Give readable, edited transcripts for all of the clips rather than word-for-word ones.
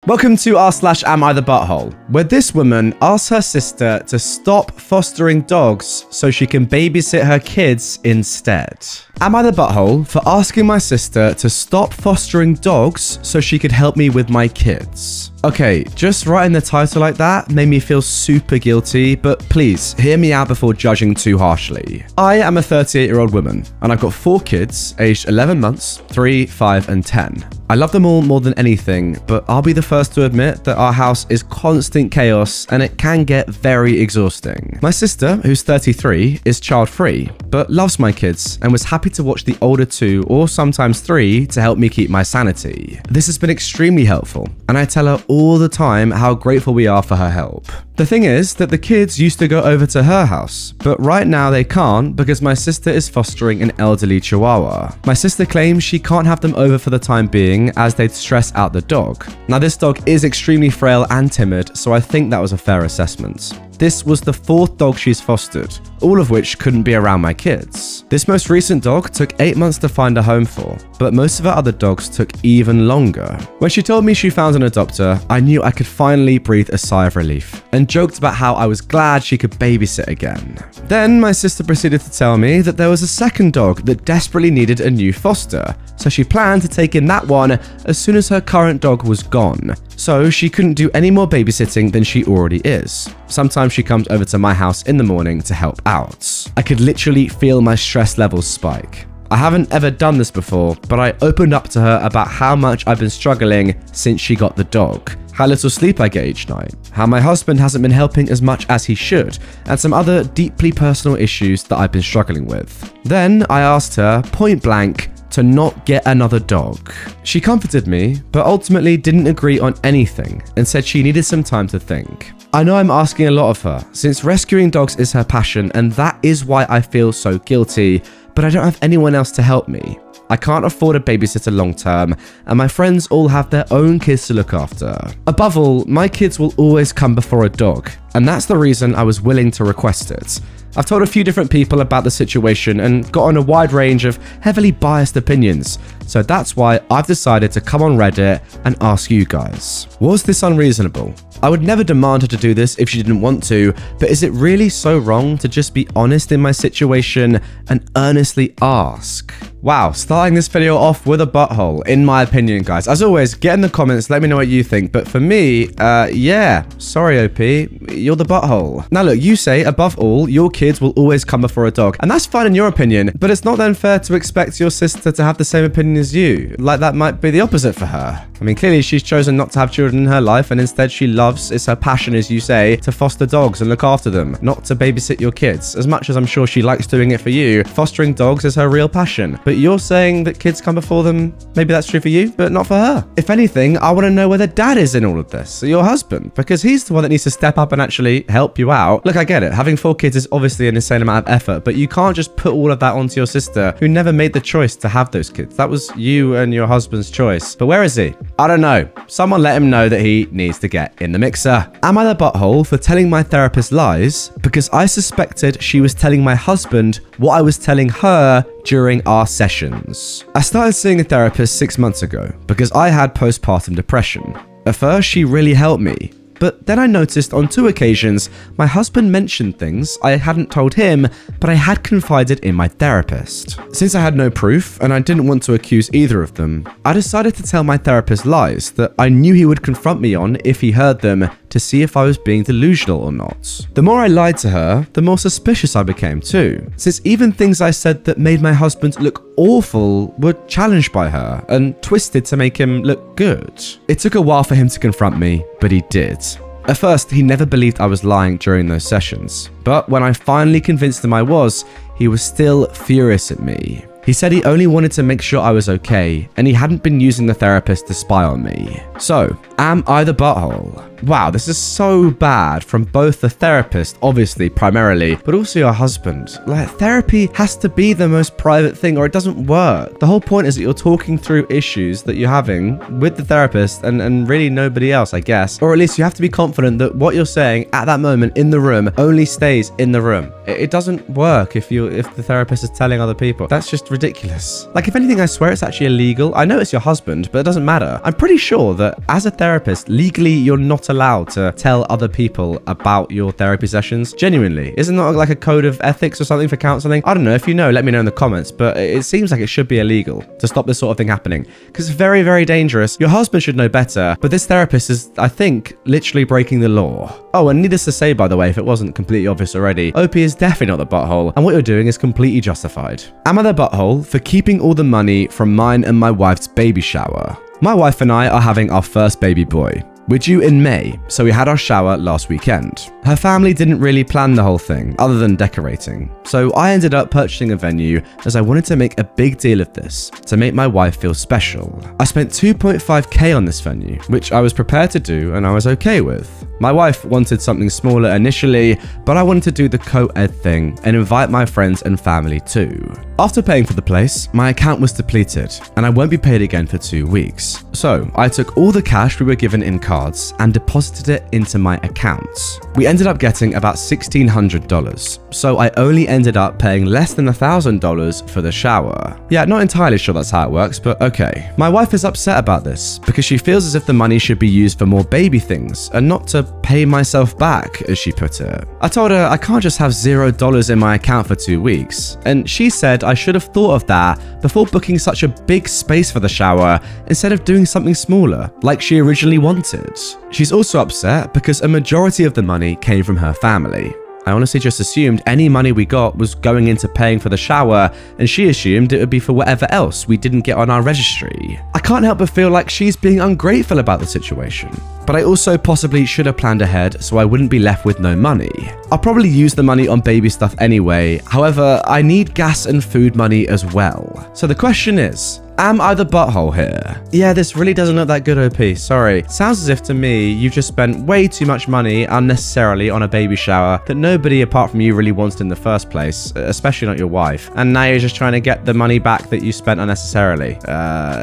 Welcome to r/Am I the Butthole, where this woman asks her sister to stop fostering dogs so she can babysit her kids instead. Am I the butthole for asking my sister to stop fostering dogs so she could help me with my kids? Okay, just writing the title like that made me feel super guilty, but please hear me out before judging too harshly. I am a 38-year-old woman, and I've got 4 kids aged 11 months, 3, 5, and 10. I love them all more than anything, but I'll be the first to admit that our house is constant chaos and it can get very exhausting. My sister, who's 33, is child-free, but loves my kids and was happy to watch the older 2 or sometimes 3 to help me keep my sanity. This has been extremely helpful, and I tell her all the time how grateful we are for her help. The thing is that the kids used to go over to her house, but right now they can't because my sister is fostering an elderly chihuahua. My sister claims she can't have them over for the time being as they'd stress out the dog. Now this dog is extremely frail and timid, so I think that was a fair assessment. This was the 4th dog she's fostered, all of which couldn't be around my kids. This most recent dog took 8 months to find a home for, but most of her other dogs took even longer. When she told me she found an adopter, I knew I could finally breathe a sigh of relief, and joked about how I was glad she could babysit again. Then my sister proceeded to tell me that there was a second dog that desperately needed a new foster, so she planned to take in that one as soon as her current dog was gone. So she couldn't do any more babysitting than she already is. Sometimes she comes over to my house in the morning to help out. I could literally feel my stress levels spike. I haven't ever done this before, but I opened up to her about how much I've been struggling since she got the dog, how little sleep I get each night, how my husband hasn't been helping as much as he should, and some other deeply personal issues that I've been struggling with. Then I asked her point blank to not get another dog. She comforted me, but ultimately didn't agree on anything and said she needed some time to think. I know I'm asking a lot of her, since rescuing dogs is her passion, and that is why I feel so guilty, but I don't have anyone else to help me. I can't afford a babysitter long term, and my friends all have their own kids to look after. Above all, my kids will always come before a dog, and that's the reason I was willing to request it. I've told a few different people about the situation and got on a wide range of heavily biased opinions, so that's why I've decided to come on Reddit and ask you guys. Was this unreasonable? I would never demand her to do this if she didn't want to, but is it really so wrong to just be honest in my situation and earnestly ask? Wow, starting this video off with a butthole, in my opinion, guys. As always, get in the comments, let me know what you think. But for me, yeah, sorry, OP, you're the butthole. Now look, you say, above all, your kids will always come before a dog. And that's fine in your opinion, but it's not then fair to expect your sister to have the same opinion as you. Like that might be the opposite for her. I mean, clearly she's chosen not to have children in her life, and instead she loves, it's her passion, as you say, to foster dogs and look after them, not to babysit your kids. As much as I'm sure she likes doing it for you, fostering dogs is her real passion. But you're saying that kids come before them. Maybe that's true for you, but not for her. If anything, I want to know where the dad is in all of this, your husband, because he's the one that needs to step up and actually help you out. Look, I get it. Having 4 kids is obviously an insane amount of effort, but you can't just put all of that onto your sister who never made the choice to have those kids. That was you and your husband's choice. But where is he? I don't know. Someone let him know that he needs to get in the mixer. Am I the butthole for telling my therapist lies because I suspected she was telling my husband what I was telling her during our sessions? I started seeing a therapist 6 months ago because I had postpartum depression. At first, she really helped me. But then I noticed on 2 occasions, my husband mentioned things I hadn't told him, but I had confided in my therapist. Since I had no proof, and I didn't want to accuse either of them, I decided to tell my therapist lies that I knew he would confront me on if he heard them, to see if I was being delusional or not. The more I lied to her, the more suspicious I became too, since even things I said that made my husband look awful were challenged by her and twisted to make him look good. It took a while for him to confront me, but he did. At first, he never believed I was lying during those sessions, but when I finally convinced him I was, he was still furious at me. He said he only wanted to make sure I was okay, and he hadn't been using the therapist to spy on me. So, am I the butthole? Wow, this is so bad from both the therapist, obviously, primarily, but also your husband. Like, therapy has to be the most private thing or it doesn't work. The whole point is that you're talking through issues that you're having with the therapist and really nobody else, I guess. Or at least you have to be confident that what you're saying at that moment in the room only stays in the room. It doesn't work if the therapist is telling other people. That's just ridiculous. Like, if anything, I swear it's actually illegal. I know it's your husband, but it doesn't matter. I'm pretty sure that as a therapist, therapist, legally you're not allowed to tell other people about your therapy sessions. Genuinely. Isn't that like a code of ethics or something for counseling? I don't know. If you know, let me know in the comments, but it seems like it should be illegal to stop this sort of thing happening because it's very, very dangerous. Your husband should know better, but this therapist is, I think, literally breaking the law. Oh, and needless to say, by the way, if it wasn't completely obvious already, OP is definitely not the butthole, and what you're doing is completely justified. Am I the butthole for keeping all the money from mine and my wife's baby shower? My wife and I are having our first baby boy. We're due in May, so we had our shower last weekend. Her family didn't really plan the whole thing, other than decorating. So I ended up purchasing a venue as I wanted to make a big deal of this, to make my wife feel special. I spent 2.5k on this venue, which I was prepared to do and I was okay with. My wife wanted something smaller initially, but I wanted to do the co-ed thing and invite my friends and family too. After paying for the place, my account was depleted and I won't be paid again for 2 weeks. So I took all the cash we were given in cards and deposited it into my accounts. We ended up getting about $1,600, so I only ended up paying less than $1,000 for the shower. Yeah, not entirely sure that's how it works, but okay. My wife is upset about this because she feels as if the money should be used for more baby things and not to pay myself back, as she put it. I told her I can't just have $0 in my account for 2 weeks, and she said I should have thought of that before booking such a big space for the shower instead of doing something smaller, like she originally wanted. She's also upset because a majority of the money came from her family. I honestly just assumed any money we got was going into paying for the shower, and she assumed it would be for whatever else we didn't get on our registry. I can't help but feel like she's being ungrateful about the situation. But I also possibly should have planned ahead so I wouldn't be left with no money. I'll probably use the money on baby stuff anyway, however, I need gas and food money as well. So the question is, am I the butthole here? Yeah, this really doesn't look that good, OP, sorry. Sounds as if to me, you've just spent way too much money unnecessarily on a baby shower that nobody apart from you really wanted in the first place, especially not your wife. And now you're just trying to get the money back that you spent unnecessarily.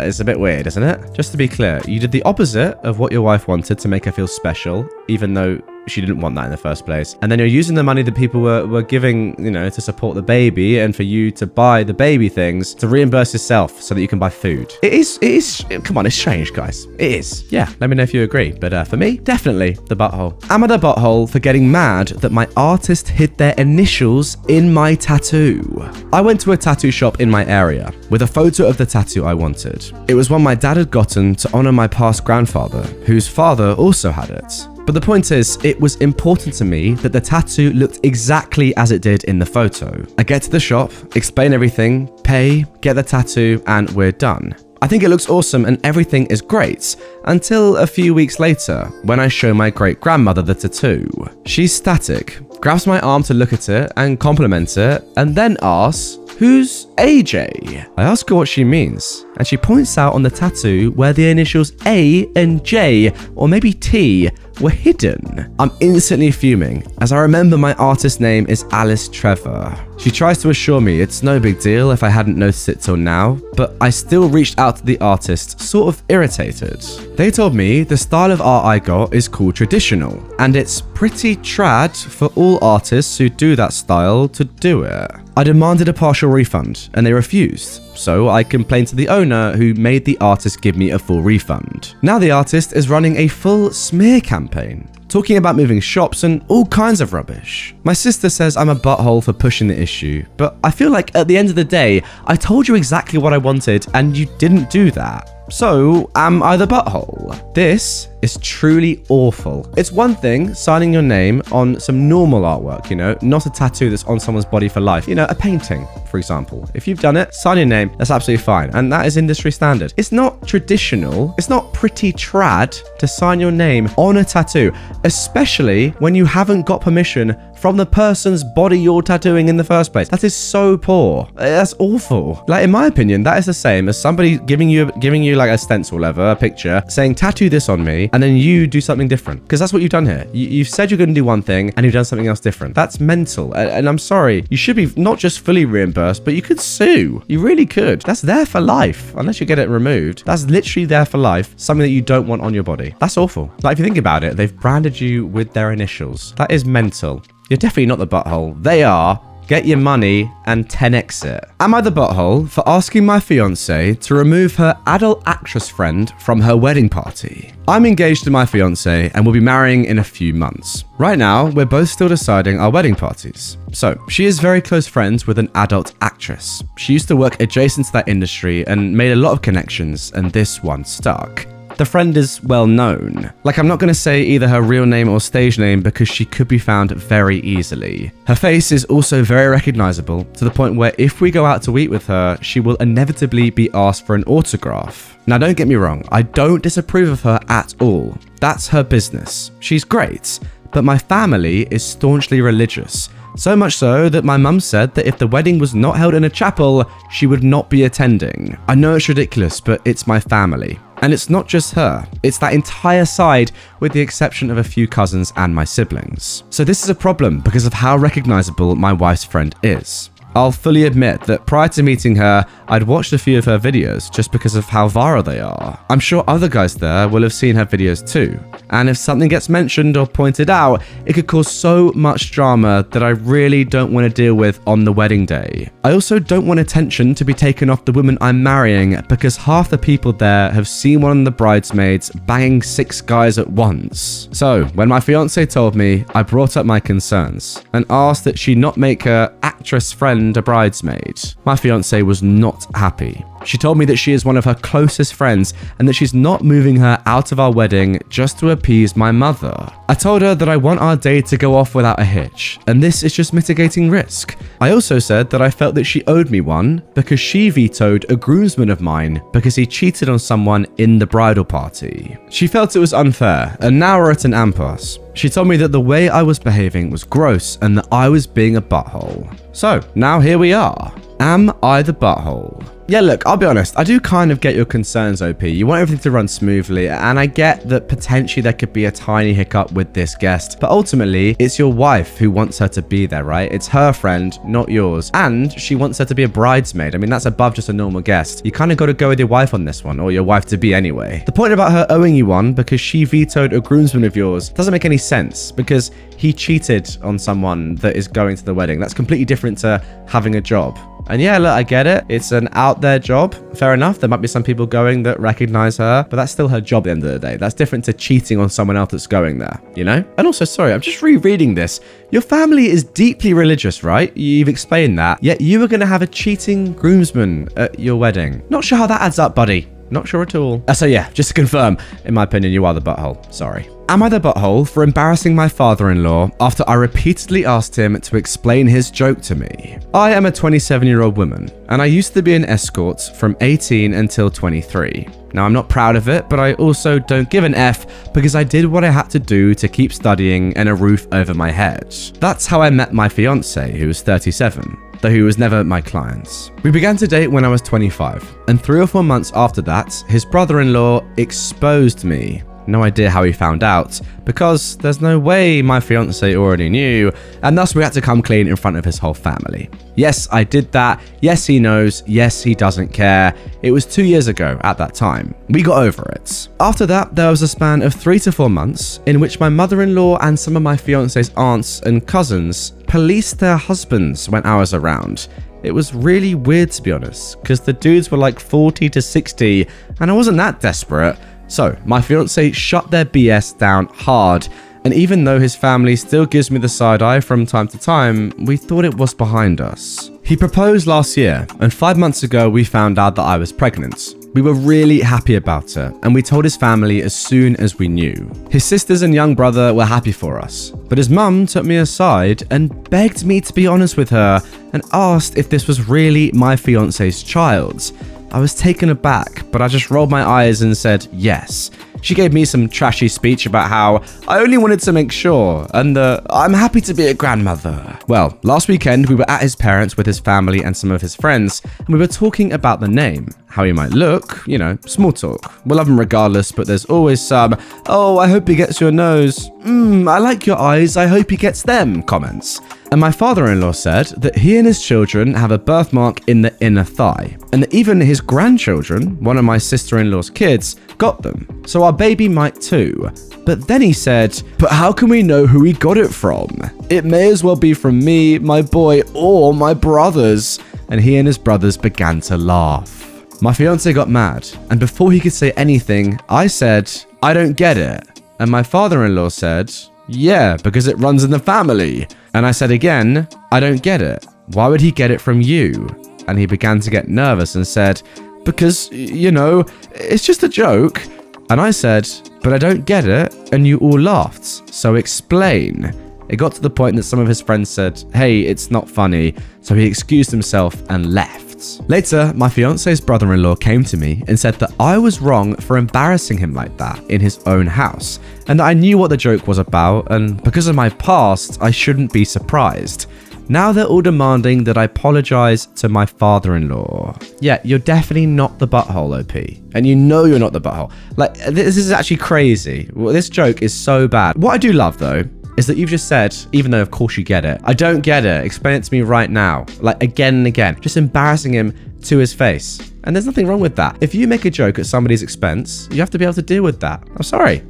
It's a bit weird, isn't it? Just to be clear, you did the opposite of what your wife wanted to make her feel special, even though she didn't want that in the first place. And then you're using the money that people were giving, you know, to support the baby and for you to buy the baby things to reimburse yourself so that you can buy food. It is, come on, it's strange, guys. It is. Yeah, let me know if you agree. But for me, definitely the butthole. Am I the butthole for getting mad that my artist hid their initials in my tattoo? I went to a tattoo shop in my area with a photo of the tattoo I wanted. It was one my dad had gotten to honor my past grandfather, whose father also had it. But the point is, it was important to me that the tattoo looked exactly as it did in the photo. I get to the shop, explain everything, pay, get the tattoo, and we're done. I think it looks awesome and everything is great, until a few weeks later, when I show my great-grandmother the tattoo. She's static, grabs my arm to look at it and compliment it, and then asks, "Who's AJ?" I ask her what she means, and she points out on the tattoo where the initials A and J, or maybe T, were hidden. I'm instantly fuming, as I remember my artist name is Alice Trevor. She tries to assure me it's no big deal if I hadn't noticed it till now, but I still reached out to the artist, sort of irritated. They told me the style of art I got is called traditional, and it's pretty trad for all artists who do that style to do it. I demanded a partial refund, and they refused. So I complained to the owner, who made the artist give me a full refund. Now the artist is running a full smear campaign, talking about moving shops and all kinds of rubbish. My sister says I'm a butthole for pushing the issue, but I feel like at the end of the day, I told you exactly what I wanted and you didn't do that. So, am I the butthole? This is truly awful. It's one thing signing your name on some normal artwork, you know, not a tattoo that's on someone's body for life. You know, a painting, for example. If you've done it, sign your name, that's absolutely fine. And that is industry standard. It's not traditional, it's not pretty trad to sign your name on a tattoo, especially when you haven't got permission from the person's body you're tattooing in the first place. That is so poor. That's awful. Like, in my opinion, that is the same as somebody giving you like a stencil ever, a picture, saying tattoo this on me, and then you do something different. Because that's what you've done here. You've said you're going to do one thing and you've done something else different. That's mental. And I'm sorry, you should be not just fully reimbursed, but you could sue. You really could. That's there for life, unless you get it removed. That's literally there for life. Something that you don't want on your body. That's awful. Like, if you think about it, they've branded you with their initials. That is mental. You're definitely not the butthole. They are. get your money, and 10x it. Am I the butthole for asking my fiance to remove her adult actress friend from her wedding party? I'm engaged to my fiance and will be marrying in a few months. Right now, we're both still deciding our wedding parties. So, she is very close friends with an adult actress. She used to work adjacent to that industry and made a lot of connections, and this one stuck. The friend is well known. Like, I'm not going to say either her real name or stage name because she could be found very easily. Her face is also very recognizable to the point where if we go out to eat with her, she will inevitably be asked for an autograph. Now, don't get me wrong, I don't disapprove of her at all. That's her business. She's great, but my family is staunchly religious. So much so that my mum said that if the wedding was not held in a chapel, she would not be attending. I know it's ridiculous, but it's my family. And it's not just her, it's that entire side with the exception of a few cousins and my siblings. So this is a problem because of how recognizable my wife's friend is. I'll fully admit that prior to meeting her, I'd watched a few of her videos just because of how viral they are. I'm sure other guys there will have seen her videos too. And if something gets mentioned or pointed out, it could cause so much drama that I really don't want to deal with on the wedding day. I also don't want attention to be taken off the woman I'm marrying because half the people there have seen one of the bridesmaids banging 6 guys at once. So when my fiance told me, I brought up my concerns and asked that she not make her actress friend a bridesmaid. My fiance was not happy. She told me that she is one of her closest friends and that she's not moving her out of our wedding just to appease my mother. I told her that I want our day to go off without a hitch, and this is just mitigating risk. I also said that I felt that she owed me one because she vetoed a groomsman of mine because he cheated on someone in the bridal party. She felt it was unfair, and now we're at an impasse. She told me that the way I was behaving was gross and that I was being a butthole. So, now here we are. Am I the butthole? Yeah, look, I'll be honest, I do kind of get your concerns, OP. You want everything to run smoothly, and I get that potentially there could be a tiny hiccup with this guest, but ultimately, it's your wife who wants her to be there, right? It's her friend, not yours, and she wants her to be a bridesmaid. I mean, that's above just a normal guest. You kind of got to go with your wife on this one, or your wife-to-be anyway. The point about her owing you one because she vetoed a groomsman of yours doesn't make any sense, because he cheated on someone that is going to the wedding. That's completely different to having a job. And yeah, look, I get it. It's an out there job. Fair enough. There might be some people going that recognize her, but that's still her job at the end of the day. That's different to cheating on someone else that's going there, you know? And also, sorry, I'm just rereading this. Your family is deeply religious, right? You've explained that. Yet you were going to have a cheating groomsman at your wedding. Not sure how that adds up, buddy. Not sure at all. So yeah, just to confirm, in my opinion, you are the butthole. Sorry. Am I the butthole for embarrassing my father-in-law after I repeatedly asked him to explain his joke to me? I am a 27-year-old woman, and I used to be an escort from 18 until 23. Now, I'm not proud of it, but I also don't give an F because I did what I had to do to keep studying and a roof over my head. That's how I met my fiance, who was 37. Though he was never my client. We began to date when I was 25, and 3 or 4 months after that, his brother-in-law exposed me. No idea how he found out, because there's no way my fiance already knew, and thus we had to come clean in front of his whole family. Yes, I did that. Yes, he knows. Yes, he doesn't care. It was 2 years ago at that time. We got over it. After that, there was a span of 3 to 4 months in which my mother-in-law and some of my fiance's aunts and cousins policed their husbands when I was around. It was really weird, to be honest, because the dudes were like 40 to 60, and I wasn't that desperate. So, my fiance shut their BS down hard, and even though his family still gives me the side eye from time to time, we thought it was behind us. He proposed last year, and 5 months ago we found out that I was pregnant. We were really happy about it, and we told his family as soon as we knew. His sisters and young brother were happy for us, but his mum took me aside and begged me to be honest with her and asked if this was really my fiance's child. I was taken aback, but I just rolled my eyes and said yes. She gave me some trashy speech about how I only wanted to make sure, and I'm happy to be a grandmother. Well, last weekend we were at his parents with his family and some of his friends, and we were talking about the name, how he might look, you know, small talk. We'll love him regardless, but there's always some, oh, I hope he gets your nose. I like your eyes, I hope he gets them comments. And my father-in-law said that he and his children have a birthmark in the inner thigh, and that even his grandchildren, one of my sister-in-law's kids, got them. So our baby might too. But then he said, but how can we know who he got it from? It may as well be from me, my boy, or my brothers. And he and his brothers began to laugh. My fiance got mad, and before he could say anything, I said, I don't get it. And my father-in-law said, yeah, because it runs in the family. And I said again, I don't get it. Why would he get it from you? And he began to get nervous and said, because, you know, it's just a joke. And I said, but I don't get it. And you all laughed. So explain. It got to the point that some of his friends said, hey, it's not funny. So he excused himself and left. Later, my fiance's brother-in-law came to me and said that I was wrong for embarrassing him like that in his own house, and that I knew what the joke was about, and because of my past, I shouldn't be surprised. Now they're all demanding that I apologize to my father-in-law. Yeah, you're definitely not the butthole, OP. And you know you're not the butthole. Like, this is actually crazy. Well, this joke is so bad. What I do love, though, is that you've just said, even though of course you get it, I don't get it, explain it to me right now. Like, again and again, just embarrassing him to his face. And there's nothing wrong with that. If you make a joke at somebody's expense, you have to be able to deal with that. I'm sorry.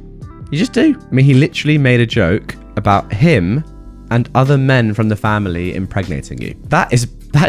You just do. I mean, he literally made a joke about him and other men from the family impregnating you. That is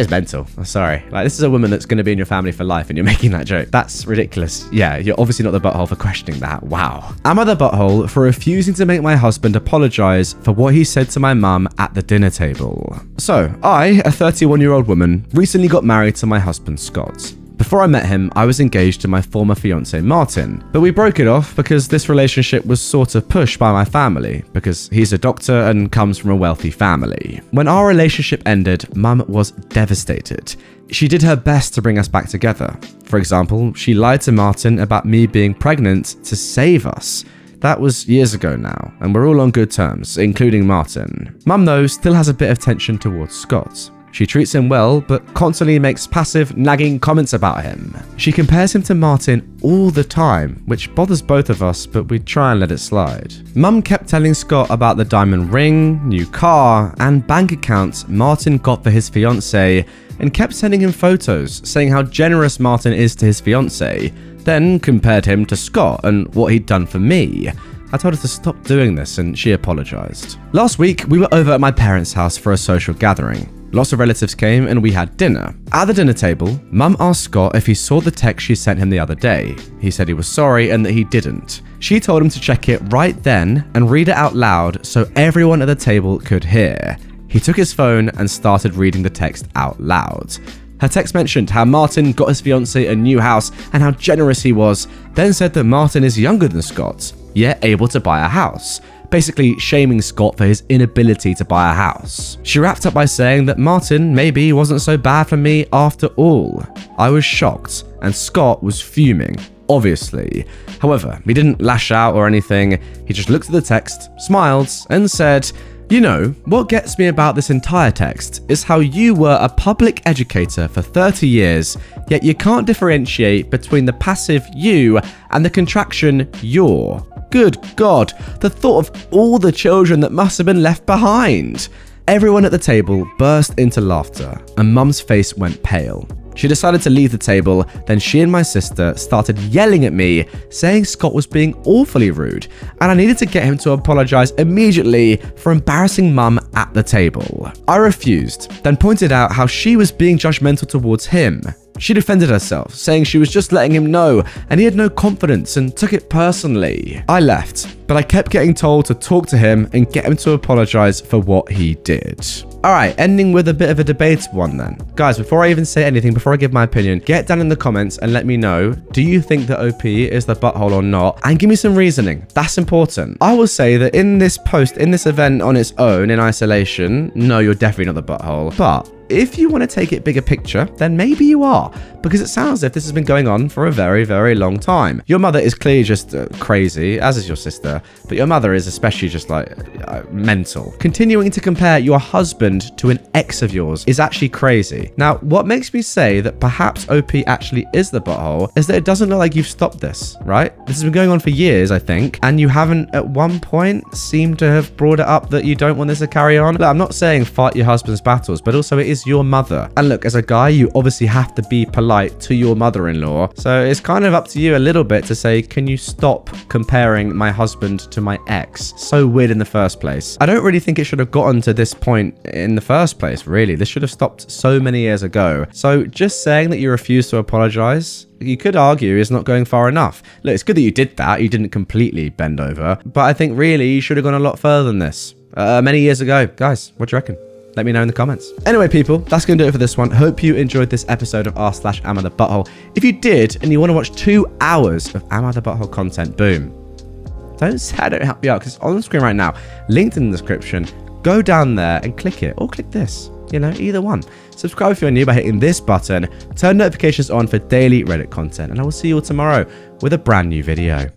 mental. I'm sorry. Like, this is a woman that's going to be in your family for life and you're making that joke. That's ridiculous. Yeah, you're obviously not the butthole for questioning that. Wow. Am I the butthole for refusing to make my husband apologize for what he said to my mum at the dinner table? So, I, a 31-year-old woman, recently got married to my husband, Scott. Before I met him, I was engaged to my former fiance, Martin, but we broke it off because this relationship was sort of pushed by my family because he's a doctor and comes from a wealthy family. When our relationship ended, Mum was devastated. She did her best to bring us back together. For example, she lied to Martin about me being pregnant to save us. That was years ago now, and we're all on good terms, including Martin. Mum, though, still has a bit of tension towards Scott. She treats him well, but constantly makes passive, nagging comments about him. She compares him to Martin all the time, which bothers both of us, but we try and let it slide. Mum kept telling Scott about the diamond ring, new car, and bank accounts Martin got for his fiancée, and kept sending him photos, saying how generous Martin is to his fiancée, then compared him to Scott and what he'd done for me. I told her to stop doing this, and she apologized. Last week, we were over at my parents' house for a social gathering. Lots of relatives came and we had dinner. At the dinner table, Mum asked Scott if he saw the text she sent him the other day. He said he was sorry and that he didn't. She told him to check it right then and read it out loud so everyone at the table could hear. He took his phone and started reading the text out loud. Her text mentioned how Martin got his fiancée a new house and how generous he was, then said that Martin is younger than Scott, yet able to buy a house. Basically shaming Scott for his inability to buy a house. She wrapped up by saying that Martin maybe wasn't so bad for me after all. I was shocked, and Scott was fuming, obviously. However, he didn't lash out or anything. He just looked at the text, smiled, and said, you know, what gets me about this entire text is how you were a public educator for 30 years, yet you can't differentiate between the passive you and the contraction your. Good God, the thought of all the children that must have been left behind. Everyone at the table burst into laughter, and Mum's face went pale. She decided to leave the table, then she and my sister started yelling at me, saying Scott was being awfully rude, and I needed to get him to apologize immediately for embarrassing Mum at the table. I refused, then pointed out how she was being judgmental towards him. She defended herself, saying she was just letting him know and he had no confidence and took it personally. I left, but I kept getting told to talk to him and get him to apologize for what he did. Alright, ending with a bit of a debatable one then. Guys, before I even say anything, before I give my opinion, get down in the comments and let me know, do you think that OP is the butthole or not? And give me some reasoning. That's important. I will say that in this post, in this event on its own, in isolation, no, you're definitely not the butthole. But if you want to take it bigger picture, then maybe you are, because it sounds as if this has been going on for a very, very long time. Your mother is clearly just crazy, as is your sister, but your mother is especially just like mental. Continuing to compare your husband to an ex of yours is actually crazy. Now, what makes me say that perhaps OP actually is the butthole is that it doesn't look like you've stopped this, right? This has been going on for years, I think, and you haven't at one point seemed to have brought it up that you don't want this to carry on. Look, I'm not saying fight your husband's battles, but also it is is your mother. And look, as a guy, you obviously have to be polite to your mother-in-law. So it's kind of up to you a little bit to say, can you stop comparing my husband to my ex? So weird in the first place. I don't really think it should have gotten to this point in the first place, really. This should have stopped so many years ago. So just saying that you refuse to apologize, you could argue, is not going far enough. Look, it's good that you did that. You didn't completely bend over. But I think really you should have gone a lot further than this. Many years ago. Guys, what do you reckon? Let me know in the comments. Anyway, people, that's going to do it for this one. Hope you enjoyed this episode of r/Am I the Butthole. If you did, and you want to watch 2 hours of Am I the Butthole content, boom. Don't say I don't help you out, because it's on the screen right now. Linked in the description. Go down there and click it. Or click this. You know, either one. Subscribe if you're new by hitting this button. Turn notifications on for daily Reddit content. And I will see you all tomorrow with a brand new video.